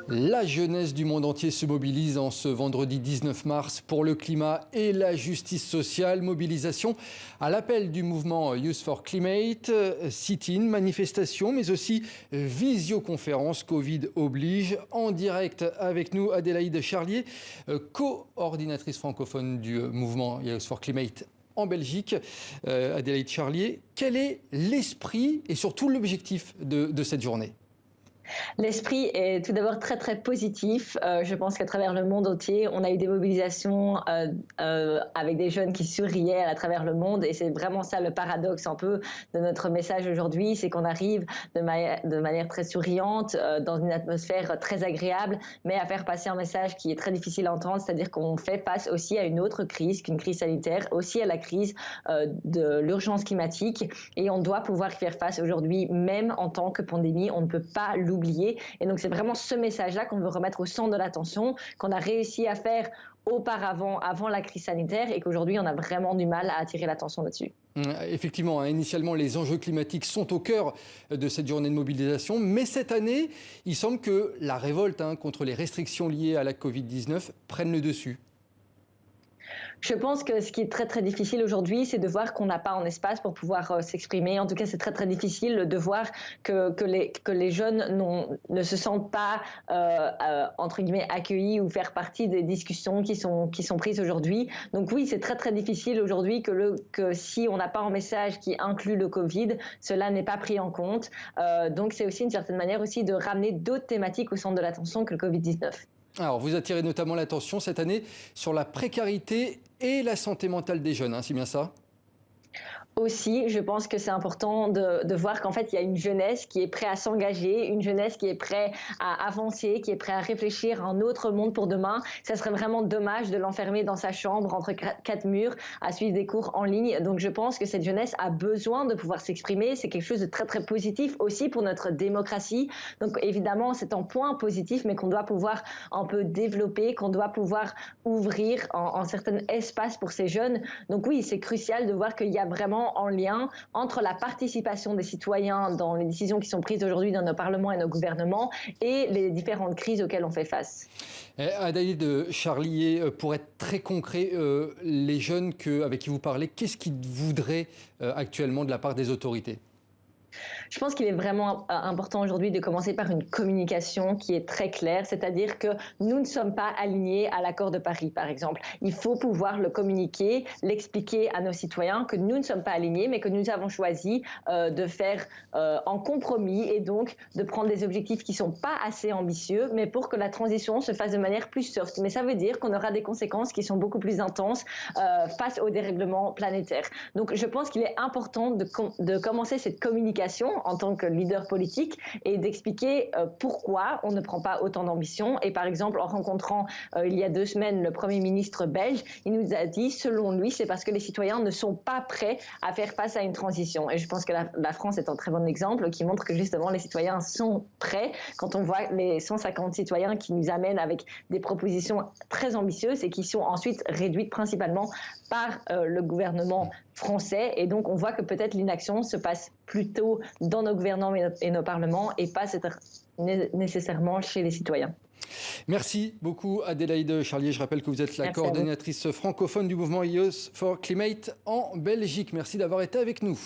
La jeunesse du monde entier se mobilise en ce vendredi 19 mars pour le climat et la justice sociale. Mobilisation à l'appel du mouvement Youth for Climate, sit-in, manifestation, mais aussi visioconférence, Covid oblige. En direct avec nous, Adélaïde Charlier, coordinatrice francophone du mouvement Youth for Climate en Belgique. Adélaïde Charlier, quel est l'esprit et surtout l'objectif de cette journée ? L'esprit est tout d'abord très très positif. Je pense qu'à travers le monde entier, on a eu des mobilisations avec des jeunes qui souriaient à travers le monde, et c'est vraiment ça le paradoxe un peu de notre message aujourd'hui, c'est qu'on arrive de manière très souriante, dans une atmosphère très agréable, mais à faire passer un message qui est très difficile à entendre, c'est-à-dire qu'on fait face aussi à une autre crise qu'une crise sanitaire, aussi à la crise de l'urgence climatique, et on doit pouvoir y faire face aujourd'hui, même en tant que pandémie, on ne peut pas l'oublier. Et donc c'est vraiment ce message-là qu'on veut remettre au centre de l'attention, qu'on a réussi à faire auparavant, avant la crise sanitaire, et qu'aujourd'hui on a vraiment du mal à attirer l'attention là-dessus. Effectivement, initialement les enjeux climatiques sont au cœur de cette journée de mobilisation, mais cette année, il semble que la révolte contre les restrictions liées à la Covid-19 prenne le dessus. Je pense que ce qui est très très difficile aujourd'hui, c'est de voir qu'on n'a pas un espace pour pouvoir s'exprimer. En tout cas, c'est très très difficile de voir que les jeunes ne se sentent pas entre guillemets accueillis ou faire partie des discussions qui sont prises aujourd'hui. Donc oui, c'est très très difficile aujourd'hui que si on n'a pas un message qui inclut le Covid, cela n'est pas pris en compte. Donc c'est aussi une certaine manière aussi de ramener d'autres thématiques au centre de l'attention que le Covid-19. Alors, vous attirez notamment l'attention cette année sur la précarité et la santé mentale des jeunes, c'est bien ça ? Aussi, je pense que c'est important de voir qu'en fait, il y a une jeunesse qui est prête à s'engager, une jeunesse qui est prête à avancer, qui est prête à réfléchir à un autre monde pour demain. Ça serait vraiment dommage de l'enfermer dans sa chambre, entre quatre murs, à suivre des cours en ligne. Donc, je pense que cette jeunesse a besoin de pouvoir s'exprimer. C'est quelque chose de très, très positif aussi pour notre démocratie. Donc, évidemment, c'est un point positif, mais qu'on doit pouvoir un peu développer, qu'on doit pouvoir ouvrir en certains espaces pour ces jeunes. Donc, oui, c'est crucial de voir qu'il y a vraiment en lien entre la participation des citoyens dans les décisions qui sont prises aujourd'hui dans nos parlements et nos gouvernements et les différentes crises auxquelles on fait face. Adélaïde Charlier, pour être très concret, les jeunes avec qui vous parlez, qu'est-ce qu'ils voudraient actuellement de la part des autorités ? Je pense qu'il est vraiment important aujourd'hui de commencer par une communication qui est très claire, c'est-à-dire que nous ne sommes pas alignés à l'accord de Paris, par exemple. Il faut pouvoir le communiquer, l'expliquer à nos citoyens que nous ne sommes pas alignés, mais que nous avons choisi de faire en compromis, et donc de prendre des objectifs qui ne sont pas assez ambitieux, mais pour que la transition se fasse de manière plus soft. Mais ça veut dire qu'on aura des conséquences qui sont beaucoup plus intenses face au dérèglement planétaire. Donc je pense qu'il est important de commencer cette communication en tant que leader politique et d'expliquer pourquoi on ne prend pas autant d'ambition. Et par exemple, en rencontrant il y a 2 semaines le Premier ministre belge, il nous a dit, selon lui, c'est parce que les citoyens ne sont pas prêts à faire face à une transition. Et je pense que la France est un très bon exemple qui montre que justement les citoyens sont prêts. Quand on voit les 150 citoyens qui nous amènent avec des propositions très ambitieuses et qui sont ensuite réduites principalement par le gouvernement français. Et donc on voit que peut-être l'inaction se passe plutôt dans nos gouvernements et nos parlements et pas nécessairement chez les citoyens. Merci beaucoup Adélaïde Charlier. Je rappelle que vous êtes la coordinatrice francophone du mouvement Youth for Climate en Belgique. Merci d'avoir été avec nous.